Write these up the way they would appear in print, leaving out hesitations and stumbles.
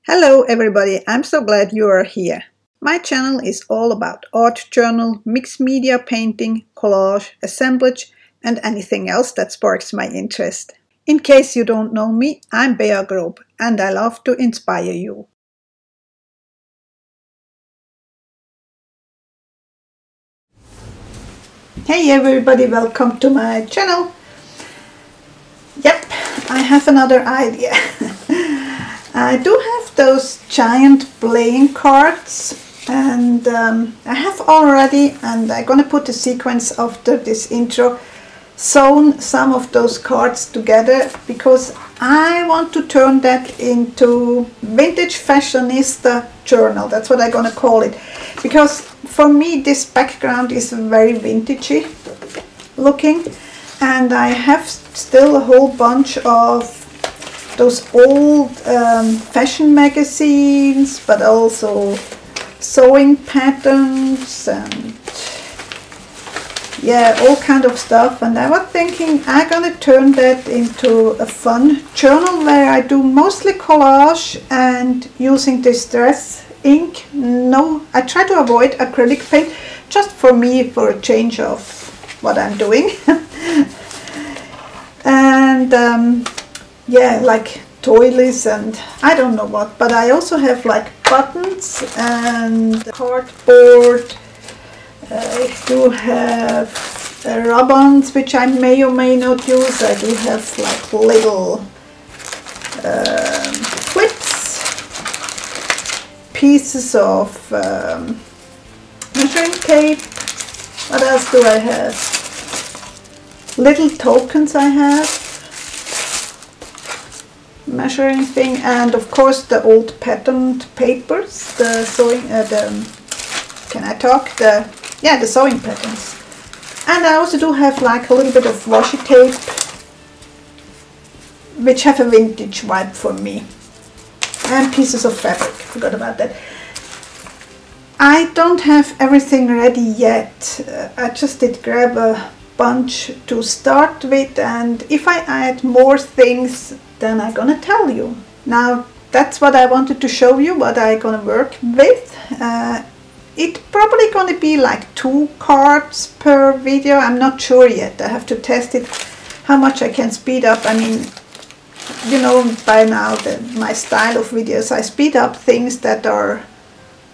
Hello everybody, I'm so glad you are here. My channel is all about art journal, mixed media painting, collage, assemblage and anything else that sparks my interest. In case you don't know me, I'm Grob and I love to inspire you. Hey everybody, welcome to my channel. Yep, I have another idea. I do have those giant playing cards and I have already, and I'm gonna put a sequence after this intro, sewn some of those cards together because I want to turn that into vintage fashionista journal. That's what I'm gonna call it, because for me this background is very vintagey looking, and I have still a whole bunch of those old fashion magazines, but also sewing patterns and yeah, all kind of stuff. And I was thinking I'm gonna turn that into a fun journal where I do mostly collage and using distress ink. No, I try to avoid acrylic paint, just for me, for a change of what I'm doing. And yeah, like toilies and I don't know what, but I also have like buttons and cardboard. I do have ribbons which I may or may not use. I do have like little clips, pieces of measuring tape. What else do I have? Little tokens I have. Measuring thing, and of course the old patterned papers, the sewing, can I talk? The sewing patterns. And I also do have like a little bit of washi tape, which have a vintage vibe for me. And pieces of fabric, forgot about that. I don't have everything ready yet. I just did grab a bunch to start with, and if I add more things, then I'm gonna tell you. Now that's what I wanted to show you, what I'm gonna work with. It's probably gonna be like 2 cards per video. I'm not sure yet. I have to test it, how much I can speed up. I mean, you know by now my style of videos, I speed up things that are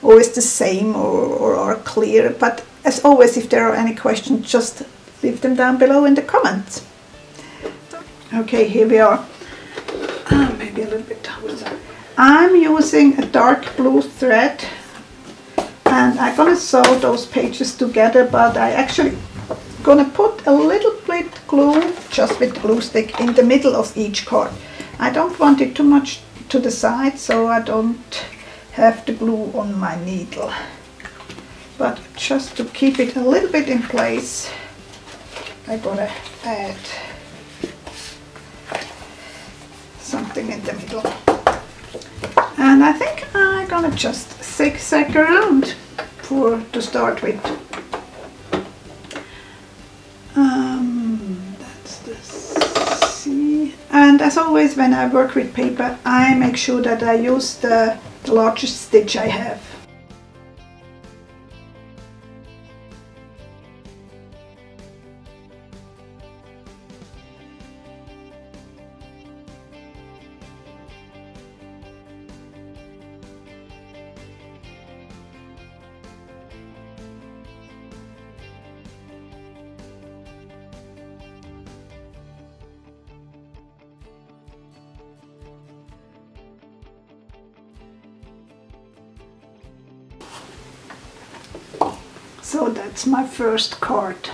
always the same or are clear. But as always, if there are any questions, just leave them down below in the comments. Okay, here we are. Maybe a little bit towards. I'm using a dark blue thread and I'm gonna sew those pages together, but I actually gonna put a little bit glue, just with the glue stick, in the middle of each card. I don't want it too much to the side, so I don't have the glue on my needle, but just to keep it a little bit in place, I gotta add something in the middle. And I think I'm gonna just zigzag around to start with. That's the C. And as always, when I work with paper, I make sure that I use the largest stitch I have. So that's my first card.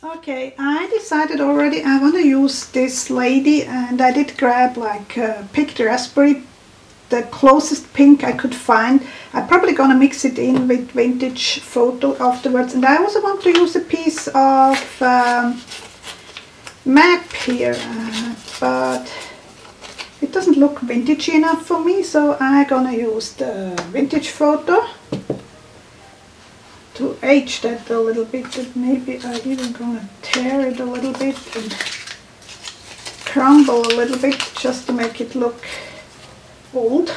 Okay, I decided already I want to use this lady, and I did grab like picked raspberry, the closest pink I could find. I'm probably gonna mix it in with vintage photo afterwards, and I also want to use a piece of map here, but it doesn't look vintagey enough for me, so I'm gonna use the vintage photo to age that a little bit, and maybe I'm even gonna tear it a little bit and crumble a little bit just to make it look old.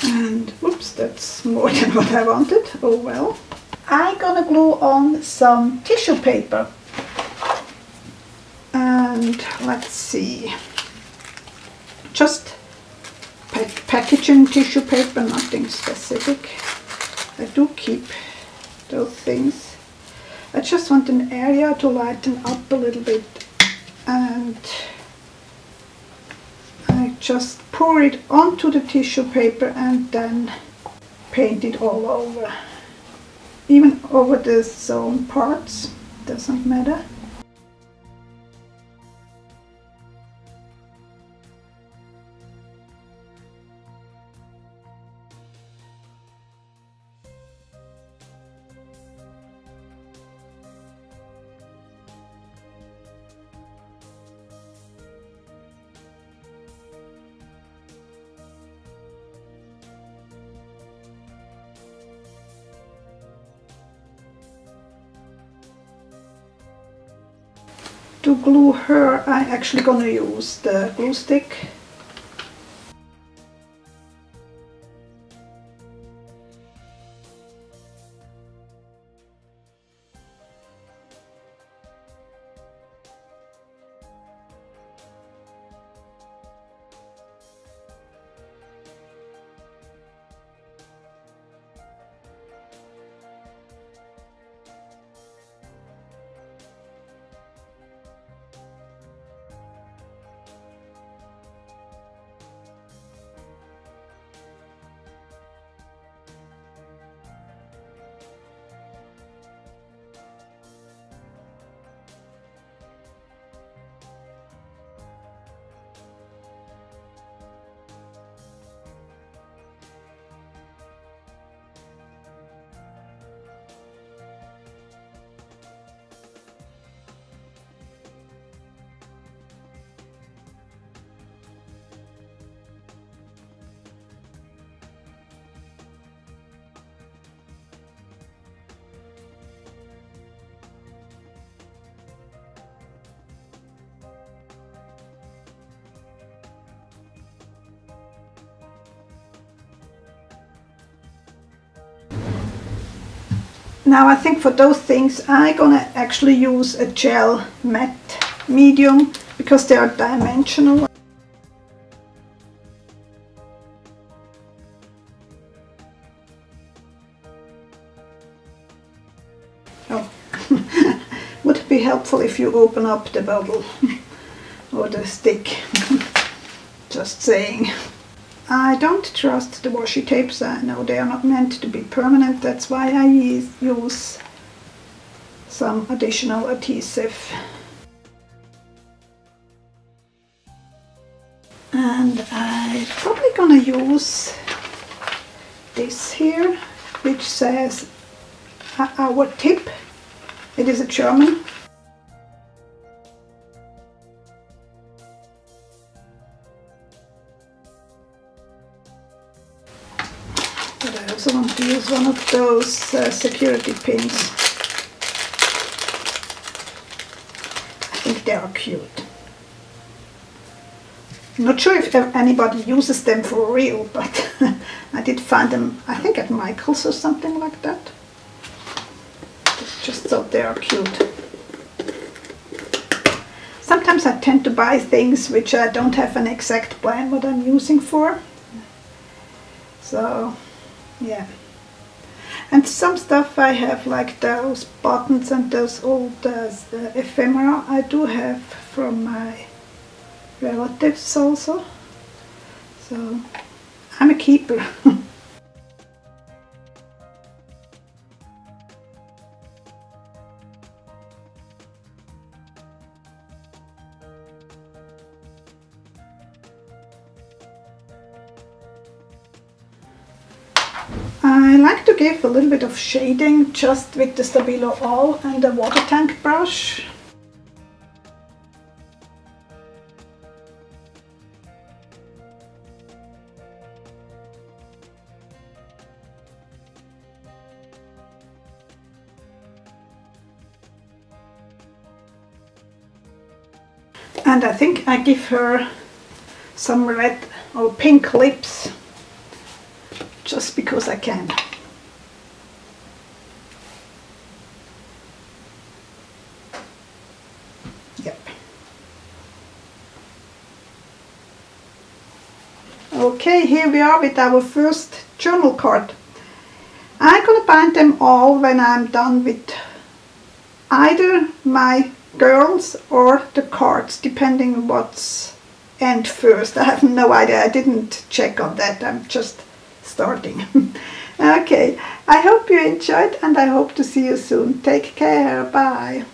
And whoops, that's more than what I wanted. Oh well. I'm gonna glue on some tissue paper. And let's see. Just packaging tissue paper, nothing specific. I do keep those things. I just want an area to lighten up a little bit, and I just pour it onto the tissue paper and then paint it all over, even over the zone parts, doesn't matter. To glue her, I'm actually gonna use the glue stick. Now I think for those things I'm gonna actually use a gel matte medium because they are dimensional. Oh, would it be helpful if you open up the bottle or the stick? Just saying. I don't trust the washi tapes. I know they are not meant to be permanent. That's why I use some additional adhesive. And I'm probably gonna use this here, which says our tip. It is a German. But I also want to use one of those security pins. I think they are cute. I'm not sure if anybody uses them for real, but I did find them, I think at Michael's or something like that. Just thought they are cute. Sometimes I tend to buy things which I don't have an exact plan what I'm using for. So, yeah. And some stuff I have, like those buttons and those old ephemera, I do have from my relatives also. So, I'm a keeper. I like to give a little bit of shading just with the Stabilo All and the water tank brush. And I think I give her some red or pink lips just because I can. Yep. Okay, here we are with our first journal card. I'm gonna bind them all when I'm done with either my girls or the cards, depending what's end first. I have no idea, I didn't check on that, I'm just starting. Okay, I hope you enjoyed and I hope to see you soon. Take care, bye.